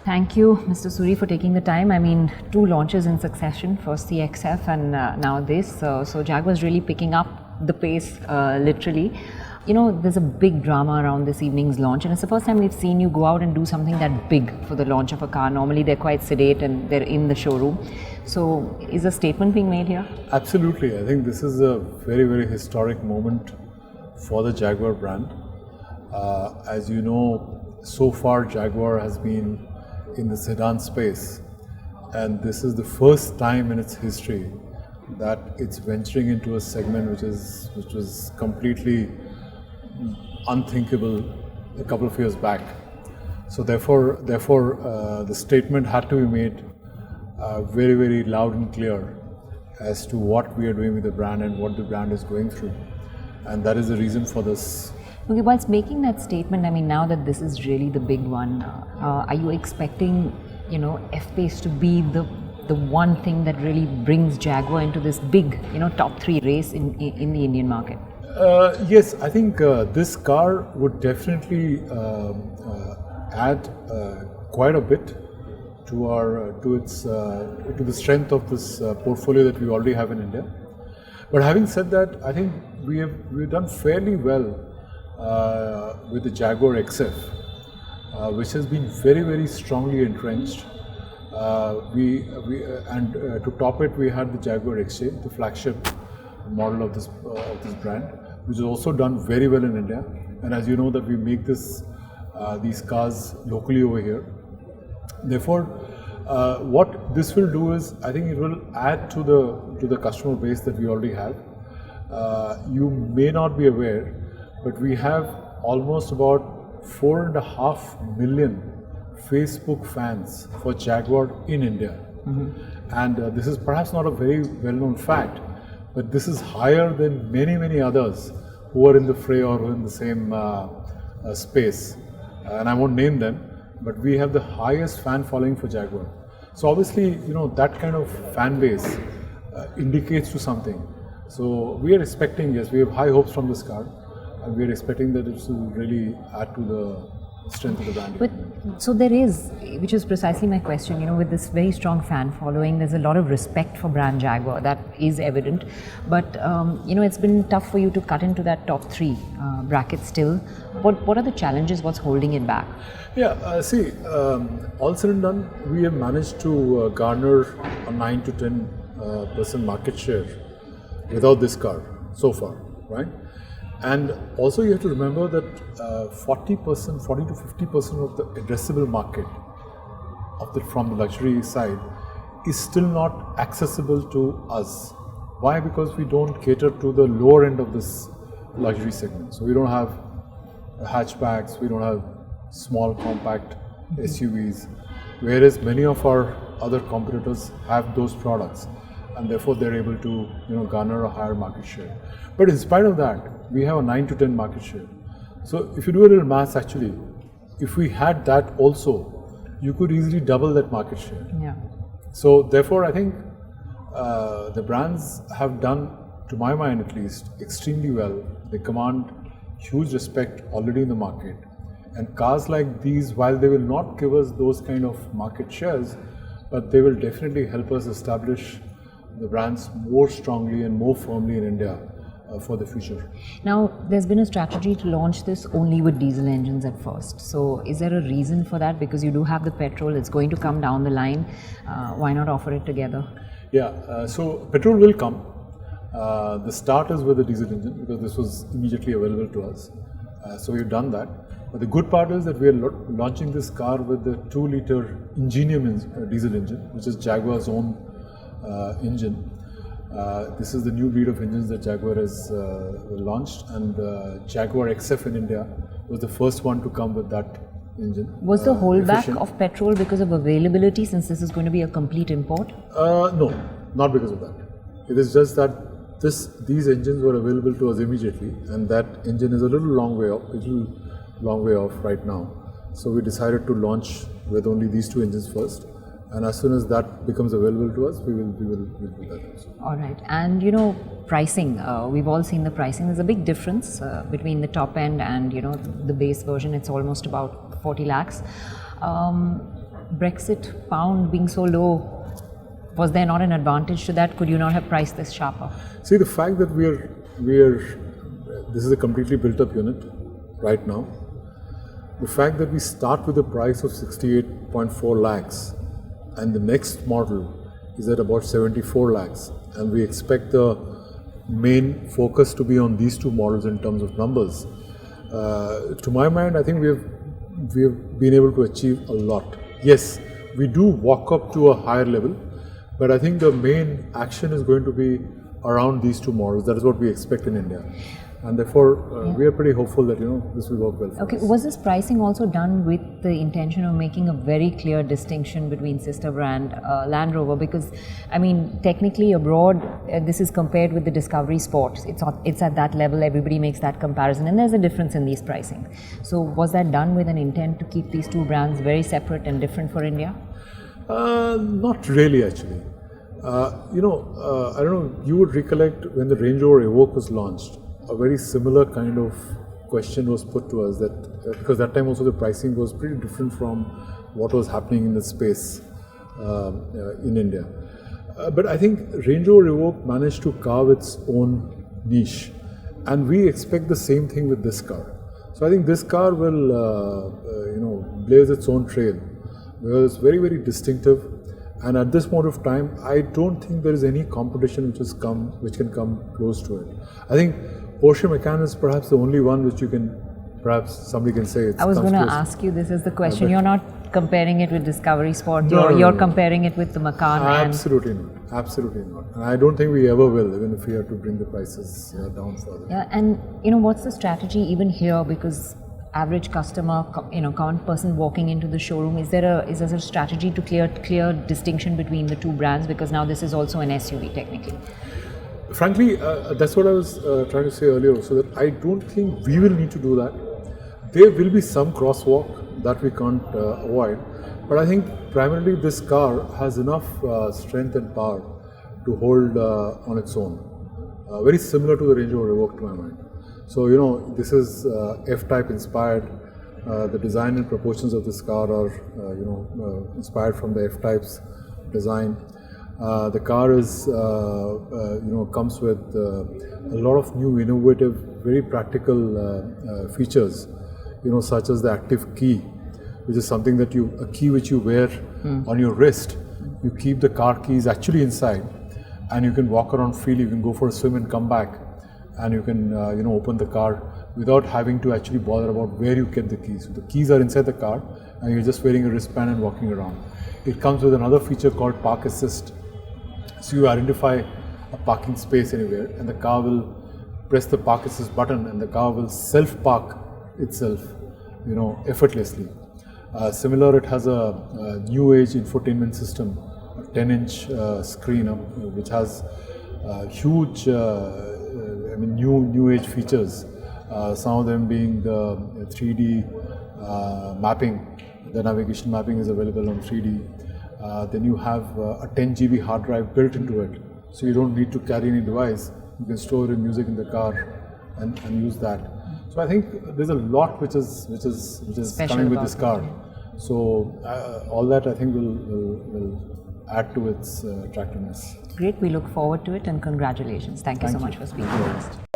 Thank you, Mr. Suri, for taking the time. I mean, 2 launches in succession, first the XF and now this. So Jaguar's really picking up the pace, literally. You know, there's a big drama around this evening's launch, and it's the first time we've seen you go out and do something that big for the launch of a car. Normally they're quite sedate and they're in the showroom. So is a statement being made here? Absolutely. I think this is a very, very historic moment for the Jaguar brand. As you know, so far Jaguar has been in the sedan space, and this is the first time in its history that it's venturing into a segment which was completely unthinkable a couple of years back. So therefore, the statement had to be made very, very loud and clear as to what we are doing with the brand and what the brand is going through, and that is the reason for this. Okay, whilst making that statement, I mean, now that this is really the big one, are you expecting, you know, F-Pace to be the one thing that really brings Jaguar into this big, you know, top 3 race in the Indian market? Yes, I think this car would definitely add quite a bit to the strength of this portfolio that we already have in India. But having said that, I think we've done fairly well with the Jaguar XF, which has been very, very strongly entrenched. To top it, we had the Jaguar XJ, the flagship model of this brand, which has also done very well in India. And as you know, that we make these cars locally over here. Therefore, what this will do is, I think it will add to the customer base that we already have. You may not be aware, but we have almost about 4.5 million Facebook fans for Jaguar in India. And this is perhaps not a very well-known fact, but this is higher than many, many others who are in the fray or in the same space. And I won't name them, but we have the highest fan following for Jaguar. So obviously, you know, that kind of fan base indicates to something. So we are expecting, yes, we have high hopes from this car, and we are expecting that it will really add to the strength of the brand. But so there is, which is precisely my question, you know, with this very strong fan following, there's a lot of respect for brand Jaguar, that is evident. But, you know, it's been tough for you to cut into that top 3 bracket still. What are the challenges? What's holding it back? Yeah, see, all said and done, we have managed to garner a 9 to 10% market share without this car so far, right? And also you have to remember that 40 to 50% of the addressable market from the luxury side is still not accessible to us. Why? Because we don't cater to the lower end of this luxury segment. So we don't have hatchbacks, we don't have small compact SUVs, whereas many of our other competitors have those products, and therefore they're able to, you know, garner a higher market share. But in spite of that, we have a 9 to 10 market share. So if you do a little maths, actually, if we had that also, you could easily double that market share. Yeah. So therefore, I think the brands have done, to my mind at least, extremely well. They command huge respect already in the market. And cars like these, while they will not give us those kind of market shares, but they will definitely help us establish the brands more strongly and more firmly in India for the future. Now, there's been a strategy to launch this only with diesel engines at first. So is there a reason for that? Because you do have the petrol, it's going to come down the line. Why not offer it together? Yeah, so petrol will come. The start is with the diesel engine because this was immediately available to us. So we've done that. But the good part is that we are launching this car with the 2-liter Ingenium diesel engine, which is Jaguar's own engine. This is the new breed of engines that Jaguar has launched, and Jaguar XF in India was the first one to come with that engine. Was the holdback of petrol because of availability, since this is going to be a complete import? No, not because of that. It is just that these engines were available to us immediately, and that engine is a little long way off right now. So we decided to launch with only these 2 engines first. And as soon as that becomes available to us, we will do that also. All right. And you know, pricing, we've all seen the pricing. There's a big difference between the top end and, you know, the base version. It's almost about 40 lakhs. Brexit pound being so low, was there not an advantage to that? Could you not have priced this sharper? See, the fact that this is a completely built up unit right now. The fact that we start with a price of 68.4 lakhs and the next model is at about 74 lakhs, and we expect the main focus to be on these two models in terms of numbers. To my mind, I think we have been able to achieve a lot. Yes, we do walk up to a higher level, but I think the main action is going to be around these two models. That is what we expect in India. And therefore, we are pretty hopeful that this will work well for us. Was this pricing also done with the intention of making a very clear distinction between sister brand Land Rover? Because, I mean, technically abroad, this is compared with the Discovery Sport. It's at that level, everybody makes that comparison, and there's a difference in these pricing. So was that done with an intent to keep these two brands very separate and different for India? Not really, actually. I don't know, you would recollect when the Range Rover Evoque was launched, a very similar kind of question was put to us, that because that time also the pricing was pretty different from what was happening in the space in India. But I think Range Rover Evoque managed to carve its own niche, and we expect the same thing with this car. So I think this car will blaze its own trail, because it's very, very distinctive. And at this point of time, I don't think there is any competition which can come close to it. I think Porsche Macan is perhaps the only one which somebody can say it's. I was going to ask you, this is the question. You're not comparing it with Discovery Sport. No, you're comparing it with the Macan. Absolutely not. Absolutely not. And I don't think we ever will, even if we have to bring the prices down further. Yeah, and what's the strategy even here? Because average customer, common person walking into the showroom, is there a strategy to clear distinction between the two brands? Because now this is also an SUV technically. Frankly, that's what I was trying to say earlier also, that I don't think we will need to do that. There will be some crosswalk that we can't avoid, but I think primarily this car has enough strength and power to hold on its own. Very similar to the Range Rover Evoque to my mind. So, this is F-Type inspired. The design and proportions of this car are, inspired from the F-Type's design. The car is, comes with a lot of new innovative, very practical features, such as the active key, which is something that a key which you wear on your wrist. You keep the car keys actually inside, and you can walk around freely. You can go for a swim and come back, and you can, open the car without having to actually bother about where you kept the keys. So the keys are inside the car, and you're just wearing a wristband and walking around. It comes with another feature called Park Assist. So you identify a parking space anywhere, and the car will press the Park Assist button, and the car will self-park itself, effortlessly. Similar, it has a new age infotainment system, a 10-inch screen, which has huge, new age features. Some of them being the 3D mapping. The navigation mapping is available on 3D. Then you have a 10 GB hard drive built into it, so you don't need to carry any device. You can store your music in the car and use that. So I think there's a lot which is coming with this car. So all that I think will add to its attractiveness. Great, we look forward to it, and congratulations. Thank you so much for speaking to us.